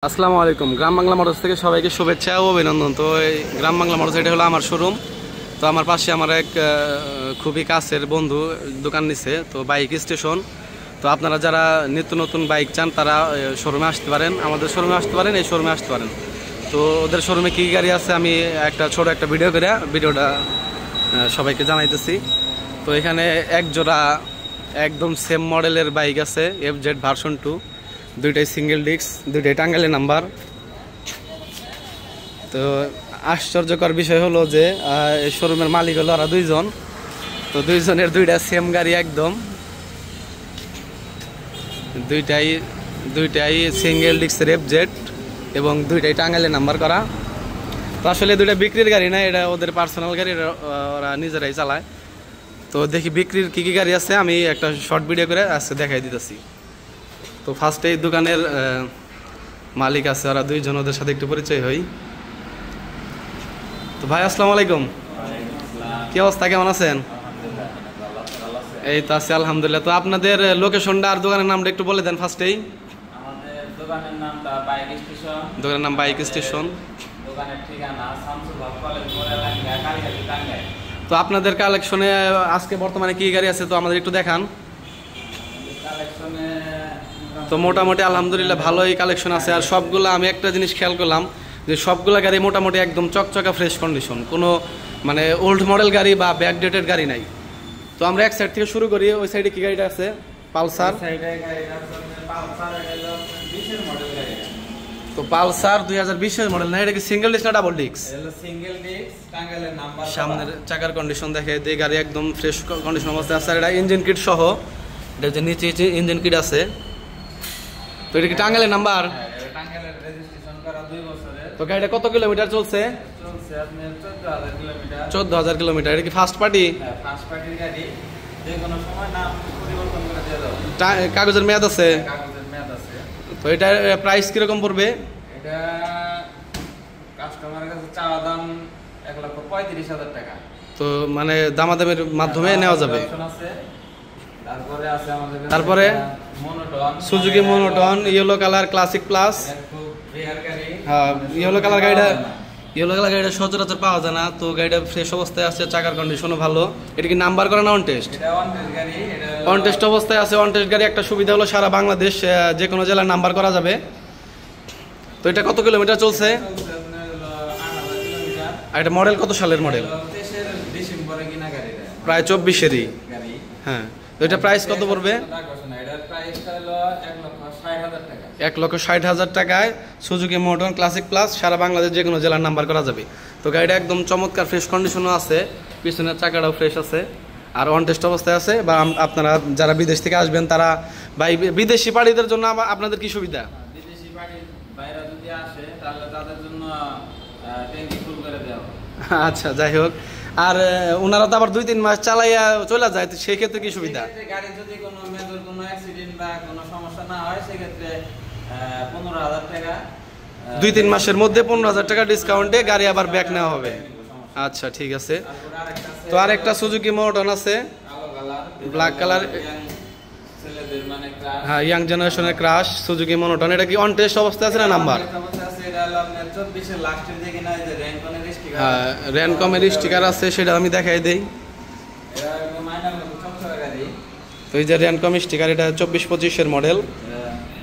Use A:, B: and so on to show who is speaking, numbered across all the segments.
A: আসসালামু আলাইকুম। গ্রাম বাংলা মোটরস থেকে সবাইকে শুভেচ্ছা ও অভিনন্দন। তো এই গ্রাম বাংলা মোটরস এটা হলো আমার শোরুম। তো আমার পাশে আমার এক খুবই কাছের বন্ধু দোকান নিছে, তো বাইক স্টেশন। তো আপনারা যারা নিত্য নতুন বাইক চান তারা শোরুমে আসতে পারেন, আমাদের শোরুমে আসতে পারেন, এই শোরুমে আসতে পারেন। তো ওদের শোরুমে কী গাড়ি আছে আমি ছোট একটা ভিডিও করে ভিডিওটা সবাইকে জানাইতেছি। তো এখানে এক জোড়া একদম সেম মডেলের বাইক আছে, FZ ভার্সন 2, দুইটাই সিঙ্গেল ডিস্ক, দুইটাই টাঙ্গাইলের নাম্বার। তো আশ্চর্যকর বিষয় হলো যে শোরুমের মালিক হলো ওরা দুইজন। তো দুইজনের দুইটা সেম গাড়ি, একদম দুইটাই সিঙ্গেল ডিস্কের FZ এবং দুইটাই টাঙ্গাইলের নাম্বার করা। তো আসলে দুইটা বিক্রির গাড়ি না, এটা ওদের পার্সোনাল গাড়ি, ওরা নিজেরাই চালায়। তো দেখি বিক্রির কী কী গাড়ি আছে, আমি একটা শর্ট ভিডিও করে আজকে দেখাই দিতেছি। তো ফার্স্টে এই দোকানের মালিক আছে, ওরা দুইজন, ওদের সাথে একটু পরিচয় হই। তো ভাই আসসালামু আলাইকুম, কি অবস্থা, কেমন আছেন? এই তো আছি আলহামদুলিল্লাহ। তো আপনাদের লোকেশনটা আর দোকানের নামটা একটু বলে দেন ফার্স্টেই।
B: আমাদের দোকানের নামটা বাইক স্টেশন।
A: দোকানের নাম বাইক স্টেশন।
B: দোকানের ঠিকানা শামসুল হক কলেজ মোড় এলাকা, কালিয়ালী, টাঙ্গাইল।
A: তো আপনাদের কালেকশনে আজকে বর্তমানে কি গাড়ি আছে তো আমাদের একটু দেখান।
B: কালেকশনে
A: তো মোটামুটি আলহামদুলিল্লাহ ভালোই কালেকশন আছে। আর সবগুলো আমি একটা জিনিস খেয়াল করলাম যে সবগুলা গাড়ি মোটামুটি একদম চকচকা ফ্রেশ কন্ডিশন, কোনো মানে ওল্ড মডেল গাড়ি বা ব্যাকডেটেড গাড়ি নাই। তো আমরা এক সাইড থেকে শুরু করি। ওই সাইডে কি গাড়িটা আছে? পালসার। তো পালসার 2020-এর মডেল না, এটা কি সিঙ্গেল ডিস্ক না ডাবল ডিস্ক?
B: সিঙ্গেল ডিস্ক, টাঙ্গাইলের নাম্বার।
A: সামনের চাকার কন্ডিশন দেখে এই গাড়ি একদম ফ্রেশ কন্ডিশন অবস্থায় আছে। আর এটা ইঞ্জিন কিট সহ, এটা যে নিচে ইঞ্জিন কিট আছে। তো এটা কি টাঙ্গাইলের নাম্বার?
B: টাঙ্গাইলের রেজিস্ট্রেশন করা 2 বছরের।
A: তো গাড়িটা কত কিলোমিটার চলছে?
B: চলছে আপনার 14,000 কিলোমিটার।
A: 14,000 কিলোমিটার। এটা কি ফার্স্ট পার্টি?
B: হ্যাঁ, ফার্স্ট পার্টির গাড়ি, যে কোনো সময় নাম পরিবর্তন করে দেওয়া যাবে।
A: কাগজের মেয়াদ আছে?
B: কাগজের মেয়াদ আছে।
A: তো এটার প্রাইস কিরকম পড়বে?
B: এটা কাস্টমারের কাছে চাওয়া দাম 1,35,000 টাকা।
A: তো মানে দামাদামের মাধ্যমে নেওয়া যাবে।
B: তারপরে আছে আমাদের কাছে
A: তারপরে
B: monotone,
A: Suzuki monotone, yellow colour classic plus.
B: খুব রেয়ার গাড়ি।
A: হ্যাঁ, ইয়েলো কালার গাড়িটা সচরাচর পাওয়া যায় না। তো গাড়িটা ফ্রেশ অবস্থায় আছে, চাকার কন্ডিশনও ভালো। এটা কি নাম্বার করা না অন টেস্ট?
B: এটা অন টেস্ট গাড়ি। এটা
A: অন টেস্ট অবস্থায় আছে। অন টেস্ট গাড়ি একটা সুবিধা হলো সারা বাংলাদেশ যে কোনো জেলার নাম্বার করা যাবে। তো এটা কত কিলোমিটার চলছে?
B: আপনার হলো 8,000 কিলোমিটার।
A: আর এটা মডেল কত সালের মডেল?
B: 23-এর ডিসেম্বরে কিনা গাড়িটা।
A: প্রায় 24-এরই।
B: গাড়ি।
A: হ্যাঁ। তো এটা প্রাইস কত পড়বে?
B: এটার প্রাইসটা হলো 1,60,000 টাকা।
A: 1,60,000 টাকায় সুজুকি মোটন ক্লাসিক প্লাস সারা বাংলাদেশ যে কোনো জেলার নাম্বার করা যাবে। তো গাড়িটা একদম চমৎকার ফ্রেশ কন্ডিশনও আছে, পিছনের চাকাটাও ফ্রেশ আছে, আর অন টেস্ট অবস্থায় আছে। বা আপনারা যারা বিদেশ থেকে আসবেন তারা বা বিদেশি পাড়িদের জন্য আপনাদের কি সুবিধা?
B: বিদেশি পার্টির বাইরে যদি আসে তাহলে তাদের জন্য ট্যাঙ্কি ফুল করে দেওয়া হবে।
A: আচ্ছা, যাই হোক। আর ওনারা তো আবার 2-3 মাস চালাইয়া চলে যায়, তো সেই ক্ষেত্রে কি সুবিধা?
B: গাড়ি যদি কোনো মেজর কোনো অ্যাক্সিডেন্ট বা কোনো সমস্যা না হয় সেক্ষেত্রে 15,000 টাকা।
A: 2-3 মাসের মধ্যে 15,000 টাকা ডিসকাউন্টে গাড়ি আবার ব্যাক নেওয়া হবে। আচ্ছা, ঠিক আছে। তো আরেকটা সুজুকি মোটন আছে, ব্ল্যাক কালার।
B: ছেলেদের মানে
A: হ্যাঁ, ইয়াং জেনারেশনের ক্রাশ সুজুকি মোটন। এটা কি অন টেস্ট অবস্থায় আছে না নাম্বার? হ্যাঁ, র্যানকমের স্টিকার আছে, সেটা আমি দেখাই দেই। তো এই যে র্যানকম স্টিকার, এটা 24-25-এর মডেল,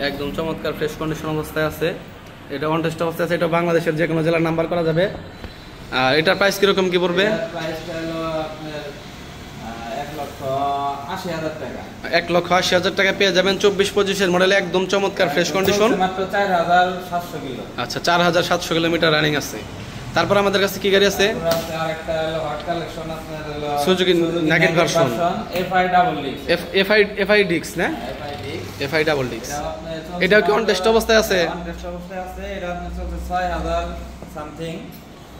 A: একদম চমৎকার ফ্রেশ কন্ডিশন অবস্থায় আছে। এটা অন টেস্ট অবস্থায় আছে। এটা বাংলাদেশের যে কোনো জেলার নাম্বার করা যাবে। আর এটার প্রাইস কিরকম কি পড়বে? 1,80,000 টাকা পেয়ে যাবেন 24-25-এর মডেল, একদম চমৎকার ফ্রেশ কন্ডিশন।
B: মাত্র 4,700 কিলো।
A: আচ্ছা, 4,700 কিলোমিটার রানিং আছে। তারপর আমাদের কাছে কি গাড়ি আছে?
B: আরেকটা হলো হট কালেকশন আপনার হলো
A: সুজুকি নাগেট version
B: FI double disc.
A: FI disc না? FI double disc. এটা কি অন টেস্ট অবস্থায় আছে?
B: অন টেস্ট অবস্থায় আছে। এটা আপনার চলছে 6,000 সামথিং।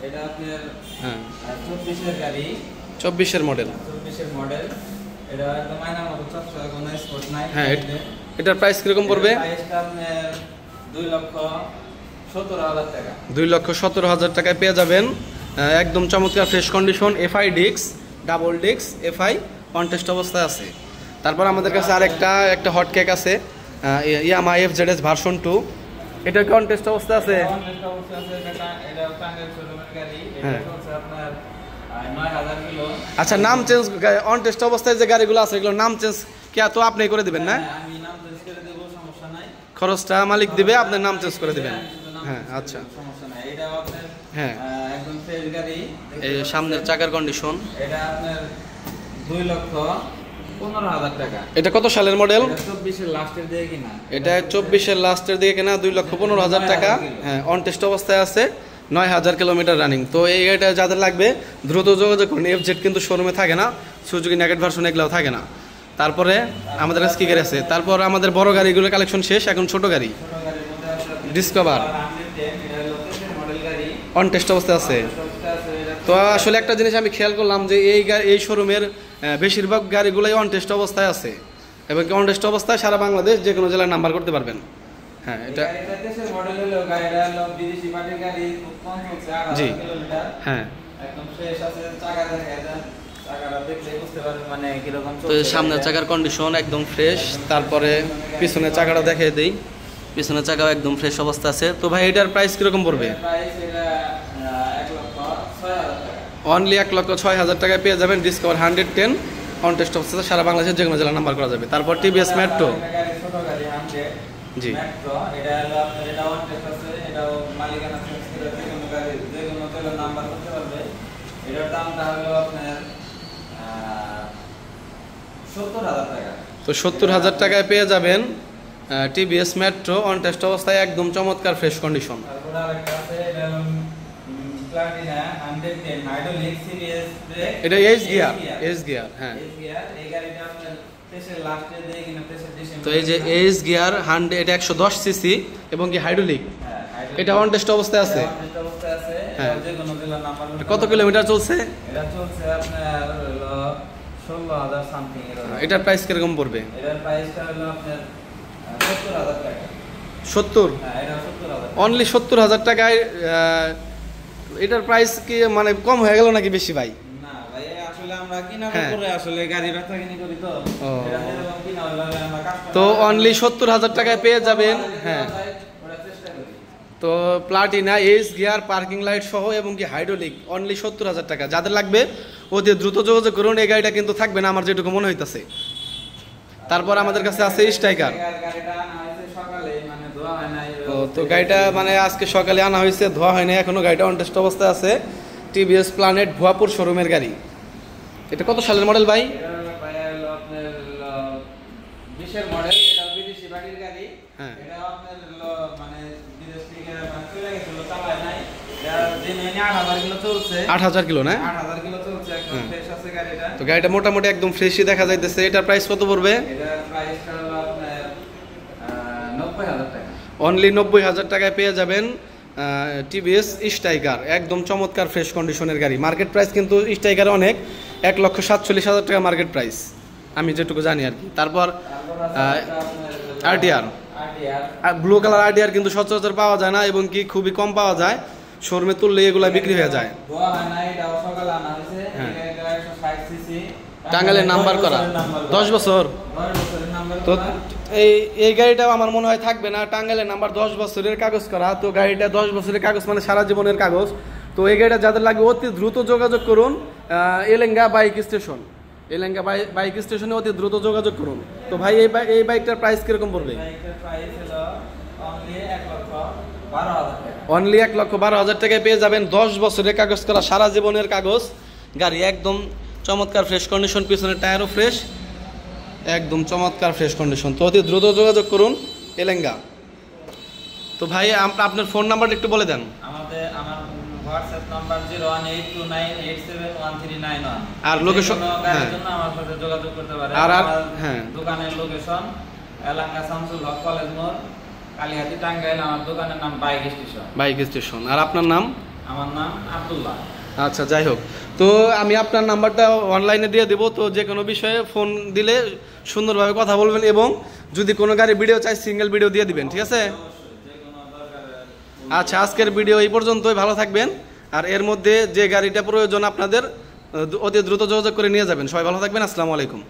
B: এটা আপনার
A: হ্যাঁ,
B: 24-এর গাড়ি,
A: 24-এর মডেল।
B: 24-এর মডেল। এটা একদম মাইনার মতো চকচকে, কোনো স্পট নাই।
A: হ্যাঁ, এটার প্রাইস কিরকম পড়বে?
B: প্রাইসটা আপনার 2,17,000 টাকা।
A: 2,17,000 টাকায় পেয়ে যাবেন একদম চমৎকার fresh condition FI disc, double disc FI, on test অবস্থায় আছে। তারপর আমাদের কাছে আরেকটা হট কেক আছে, ইয়ামাহা FZS ভার্সন 2। এটা কন্টেস্ট অবস্থা আছে?
B: কন্টেস্ট অবস্থা আছে, এটা টাঙ্গাইল শোরুমের গাড়ি, এটা
A: হ্যাঁ।
B: হচ্ছে আপনার 9000 কিলো।
A: আচ্ছা, নাম চেঞ্জ, অন টেস্ট অবস্থায় যে গাড়িগুলো আছে এগুলো নাম চেঞ্জ কি তো আপনি করে দিবেন না?
B: হ্যাঁ, আমি নাম চেঞ্জ করে দেব, সমস্যা নাই।
A: খরচটা মালিক দিবে, আপনার নাম চেঞ্জ করে দিবেন।
B: নাম
A: হ্যাঁ,
B: চেঞ্জ করে
A: আচ্ছা।
B: দেব, সমস্যা নাই। এটা আপনার
A: হ্যাঁ,
B: একদম ফ্রেশ গাড়ি।
A: এই সামনের চাকার কন্ডিশন।
B: এটা আপনার 2,15,000 টাকা।
A: এটা কত সালের মডেল?
B: এটা 24 এর লাস্টের দিকে কিনা।
A: এটা 24-এর লাস্টের দিকে কেনা, 2,15,000 টাকা। হ্যাঁ, অন টেস্ট অবস্থায় আছে, 9,000 কিলোমিটার রানিং। তো এই গাড়িটা যাদের লাগবে দ্রুত যোগাযোগ করুন। এফজেড কিন্তু শোরুমে থাকে না, সুজুকি নেকেট ভার্সন এগুলোও থাকে না। তারপরে আমাদের কাছে কি গাড়ি আছে? তারপর আমাদের বড় গাড়িগুলোর কালেকশন শেষ, এখন ছোট গাড়ি
B: ছোট গাড়ির মধ্যে আপনার
A: ডিসকভার
B: 110, এটা হলো 23 এর মডেল গাড়ি।
A: অন টেস্ট অবস্থায় আছে।
B: অবস্থা আছে, এটা
A: তো আসলে একটা জিনিস আমি খেয়াল করলাম যে এই শোরুমের বেশিরভাগ গাড়িগুলোই অন টেস্ট অবস্থায় আছে, এবং অন টেস্ট অবস্থায় সারা বাংলাদেশ যে কোনো জেলায় নাম্বার করতে পারবেন। হ্যাঁ, এটা
B: গাড়িটা 23 এর মডেল হলো, গাড়িটা হলো বিদেশি পার্টির গাড়ি, খুব কম চলছে,
A: জি।
B: 8000 কিলোমিটার।
A: হ্যাঁ,
B: একদম ফ্রেশ আছে, চাকা দেখা যায়, চাকাটা দেখলে বুঝতে পারবেন মানে কিরকম
A: তো এই
B: চলছে।
A: সামনের চাকার কন্ডিশন একদম ফ্রেশ। তারপরে পিছনের চাকাটা দেখিয়ে দিই, পিছনের চাকাও একদম ফ্রেশ অবস্থা আছে। তো ভাই এটার প্রাইস কিরকম পড়বে?
B: প্রাইস এটা 1,06,000 টাকা।
A: অনলি 1,06,000 টাকায় পেয়ে যাবেন ডিসকভার 110 অন টেস্ট অবস্থাতে সারা বাংলাদেশের যে কোনো জেলা নাম্বার করা যাবে। তারপর টিভিএস মেট্রো।
B: এটা গাড়ি, ছোট গাড়ি 100
A: জি।
B: মেট্রো, এটা হলো আপনার, এটা ওয়ান টেস্ট আছে, এটাও মালিকানা চেঞ্জ করে যে কোনো গাড়ি যে কোনো জেলার নাম্বার করতে পারবে। এটার দামটা হলো আপনার 70,000 টাকা।
A: তো 70,000 টাকায় পেয়ে যাবেন টিভিএস মেট্রো অন টেস্ট অবস্থায়, একদম চমৎকার ফ্রেশ কন্ডিশন।
B: তারপরে আরেকটা আছে, এটা হলো প্লাটিনা 110 হাইড্রোলিক সিরিজ ব্রেক।
A: এটা এইচ গিয়ার, এইচ গিয়ার। হ্যাঁ,
B: এইচ গিয়ার, এই গাড়িটা আপনার 23 এর লাস্টে দিয়ে কিনা 23 ডিসেম্বর।
A: তো এই যে এইচ গিয়ার 100, এটা 110 সিসি এবং কি হাইড্রোলিক, এটা অন টেস্ট অবস্থায় আছে।
B: অবস্থায় আছে,
A: হ্যাঁ।
B: যে কোনো জেলার নাম্বার।
A: কত কিলোমিটার চলছে?
B: এটা চলছে আপনার হলো 16,000 সামথিং এর।
A: এটার প্রাইস কিরকম পড়বে?
B: এটার প্রাইসটা হলো আপনার 70,000 টাকা।
A: 70?
B: হ্যাঁ, এটা 70,000।
A: অনলি 70,000 টাকায় এটার প্রাইস কি মানে কম হয়ে গেল নাকি বেশি ভাই?
B: না ভাই, আসলে আমরা কিনা
A: হ্যাঁ।
B: করে আসলে গাড়ি বেচা কিনি করি তো।
A: ও।
B: এটা যেরকম কিনা হলো আমরা কাস্টমার।
A: তো অনলি 70,000 টাকায় পেয়ে যাবেন। হ্যাঁ,
B: ওটা চেষ্টা করি।
A: তো Platina H gear parking light সহ এবং কি হাইড্রোলিক অনলি 70,000 টাকা। যাদের লাগবে অতি দ্রুত যোগাযোগ করুন। এই গাড়িটা কিন্তু থাকবে না আমার যেটুকু মনে হইতাছে। তারপর আমাদের কাছে আছে স্ট্রাইকার।
B: গাড়িটা আনা হয়েছে সকালে, মানে ধোয়া হয় নাই।
A: তো গাড়িটা মানে আজকে সকালে আনা হয়েছে, ধোয়া হয়নি এখনো, গাড়িটা অন টেস্ট অবস্থায় আছে। টিভিএস প্ল্যানেট ভুয়াপুর শোরুমের গাড়ি। এটা কত সালের মডেল ভাই?
B: এটা ভাই হলো আপনার 20 এর মডেল, এটা বিদেশি বাড়ির গাড়ি।
A: হ্যাঁ।
B: এটা আপনার হলো মানে বিদেশ থেকে মানে চলে গেছিল, চালায় নাই। এটা জেনুইন 8,000 কিলো চলছে।
A: 8,000 কিলো না?
B: 8,000 কিলো চলছে, একদম
A: হ্যাঁ।
B: ফ্রেশ আছে গাড়িটা।
A: তো গাড়িটা মোটামুটি একদম ফ্রেশই দেখা যাইতেছে। এটার প্রাইস কত পড়বে?
B: এটার প্রাইসটা হলো আপনার 90,000 টাকা।
A: অনলি 90,000 টাকায় পেয়ে যাবেন টিভিএস স্ট্রাইকার, একদম চমৎকার ফ্রেশ কন্ডিশনের গাড়ি। মার্কেট প্রাইস কিন্তু স্ট্রাইকারে অনেক, 1,47,000 টাকা মার্কেট প্রাইস, আমি যেটুকু জানি আর কি। তারপর
B: তারপর আছে আপনার
A: আরটিআর, ব্লু কালার আরটিআর কিন্তু সচরাচর পাওয়া যায় না এবং কি খুবই কম পাওয়া যায়, শোরুমে তুললে এগুলা বিক্রি হয়ে যায়।
B: ধোয়া হয় নাই, এটাও সকালে আনা হয়েছে।
A: হ্যাঁ।
B: এটা 160 সিসি,
A: টাঙ্গাইলের নাম্বার করা, 10 বছর।
B: 10 বছরের নাম্বার
A: তো
B: করা।
A: এই গাড়িটাও আমার মনে হয় থাকবে না, টাঙ্গাইলের নাম্বার 10 বছরের কাগজ করা। তো গাড়িটা 10 বছরের কাগজ মানে সারা জীবনের কাগজ। তো এই গাড়িটা যাদের লাগবে অতি দ্রুত যোগাযোগ করুন Elenga bike station, Elenga bike স্টেশনে অতি দ্রুত যোগাযোগ করুন। তো ভাই এই বাইকটার প্রাইস কিরকম পড়বে?
B: বাইকের প্রাইস হলো অনলি 1,12,000 টাকা।
A: অনলি 1,12,000 টাকায় পেয়ে যাবেন 10 বছরের কাগজ করা সারা জীবনের কাগজ গাড়ি, একদম চমৎকার ফ্রেশ কন্ডিশন, পিছনের টায়ারও ফ্রেশ, একদম চমৎকার ফ্রেশ কন্ডিশন। তো অতি দ্রুত যোগাযোগ করুন এলেঙ্গা। তো ভাই আপনার ফোন নাম্বারটা একটু বলে দেন।
B: আমার হোয়াটসঅ্যাপ নাম্বার 01829871391।
A: আর লোকেশন?
B: হ্যাঁ, জন্য আমার সাথে যোগাযোগ করতে পারেন।
A: আর
B: আমার
A: হ্যাঁ,
B: দোকানের লোকেশন এলাঙ্গা শামসুল হক কলেজ মোড়, কালিহাতি, টাঙ্গাইল। আমার দোকানের নাম বাইক স্টেশন।
A: Bike station. আর আপনার নাম?
B: আমার নাম আব্দুল্লাহ।
A: আচ্ছা, যাই হোক, তো আমি আপনার নাম্বারটা অনলাইনে দিয়ে দেবো। তো যে কোনো বিষয়ে ফোন দিলে সুন্দরভাবে কথা বলবেন এবং যদি কোনো গাড়ি ভিডিও চাই সিঙ্গেল ভিডিও দিয়ে দিবেন, ঠিক আছে?
B: যে কোনো দরকারে।
A: আচ্ছা, আজকের ভিডিও এই পর্যন্তই, ভালো থাকবেন। আর এর মধ্যে যে গাড়িটা প্রয়োজন আপনাদের অতি দ্রুত যোগাযোগ করে নিয়ে যাবেন। সবাই ভালো থাকবেন, আসসালামু আলাইকুম।